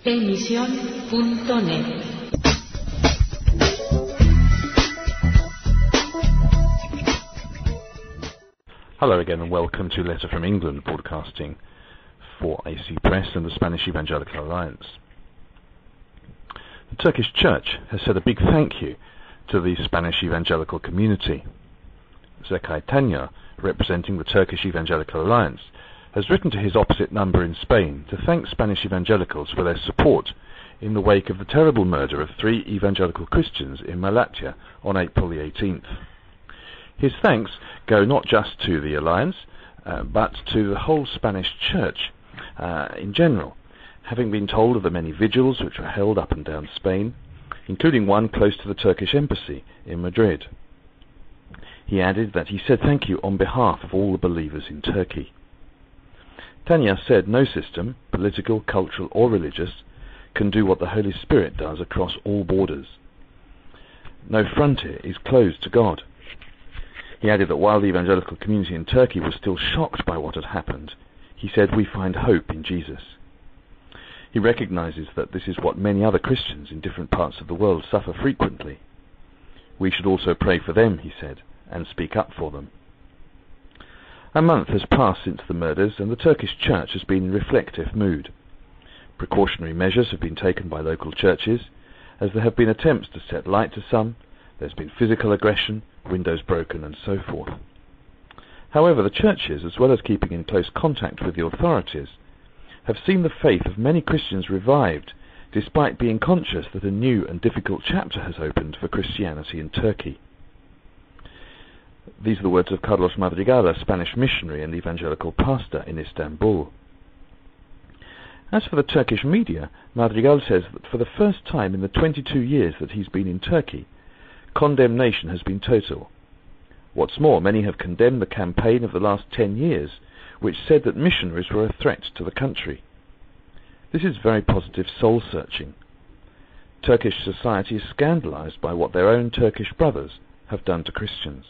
Emisión.net. Hello again and welcome to Letter from England, broadcasting for AC Press and the Spanish Evangelical Alliance. The Turkish Church has said a big thank you to the Spanish Evangelical community. Zekai Tanya, representing the Turkish Evangelical Alliance, has written to his opposite number in Spain to thank Spanish evangelicals for their support in the wake of the terrible murder of 3 evangelical Christians in Malatya on April the 18th. His thanks go not just to the Alliance, but to the whole Spanish Church in general, having been told of the many vigils which were held up and down Spain, including one close to the Turkish embassy in Madrid. He added that he said thank you on behalf of all the believers in Turkey. Tanya said no system, political, cultural or religious, can do what the Holy Spirit does across all borders. No frontier is closed to God. He added that while the evangelical community in Turkey was still shocked by what had happened, he said, "We find hope in Jesus." He recognizes that this is what many other Christians in different parts of the world suffer frequently. We should also pray for them, he said, and speak up for them. A month has passed since the murders, and the Turkish Church has been in reflective mood. Precautionary measures have been taken by local churches, as there have been attempts to set light to some, there's been physical aggression, windows broken, and so forth. However, the churches, as well as keeping in close contact with the authorities, have seen the faith of many Christians revived, despite being conscious that a new and difficult chapter has opened for Christianity in Turkey. These are the words of Carlos Madrigal, a Spanish missionary and evangelical pastor in Istanbul. As for the Turkish media, Madrigal says that for the first time in the 22 years that he's been in Turkey, condemnation has been total. What's more, many have condemned the campaign of the last 10 years, which said that missionaries were a threat to the country. This is very positive soul-searching. Turkish society is scandalized by what their own Turkish brothers have done to Christians.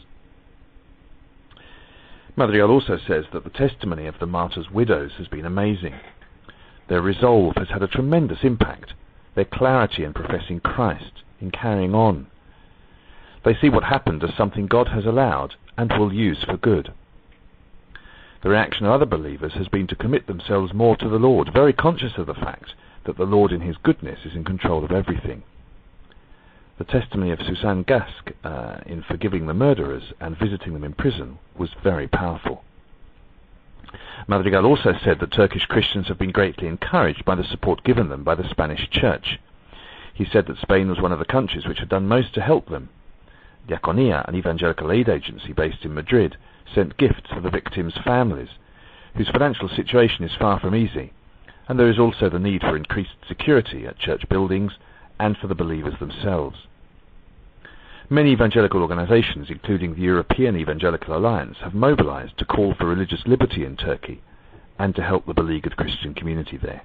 Madrigal also says that the testimony of the martyrs' widows has been amazing. Their resolve has had a tremendous impact, their clarity in professing Christ, in carrying on. They see what happened as something God has allowed and will use for good. The reaction of other believers has been to commit themselves more to the Lord, very conscious of the fact that the Lord in his goodness is in control of everything. The testimony of Susan Gask in forgiving the murderers and visiting them in prison was very powerful. Madrigal also said that Turkish Christians have been greatly encouraged by the support given them by the Spanish Church. He said that Spain was one of the countries which had done most to help them. Diaconia, an evangelical aid agency based in Madrid, sent gifts for the victims' families, whose financial situation is far from easy, and there is also the need for increased security at church buildings and for the believers themselves. Many evangelical organizations, including the European Evangelical Alliance, have mobilized to call for religious liberty in Turkey and to help the beleaguered Christian community there.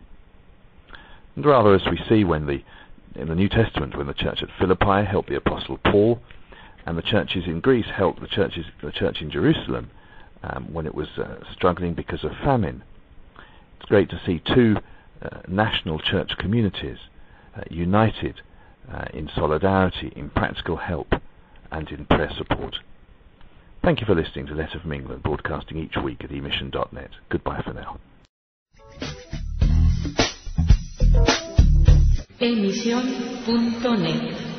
And rather as we see in the New Testament, when the church at Philippi helped the Apostle Paul, and the churches in Greece helped the church in Jerusalem when it was struggling because of famine. It's great to see 2 national church communities united in solidarity, in practical help, and in prayer support. Thank you for listening to Letter from England, broadcasting each week at emission.net. Goodbye for now. Emisión.net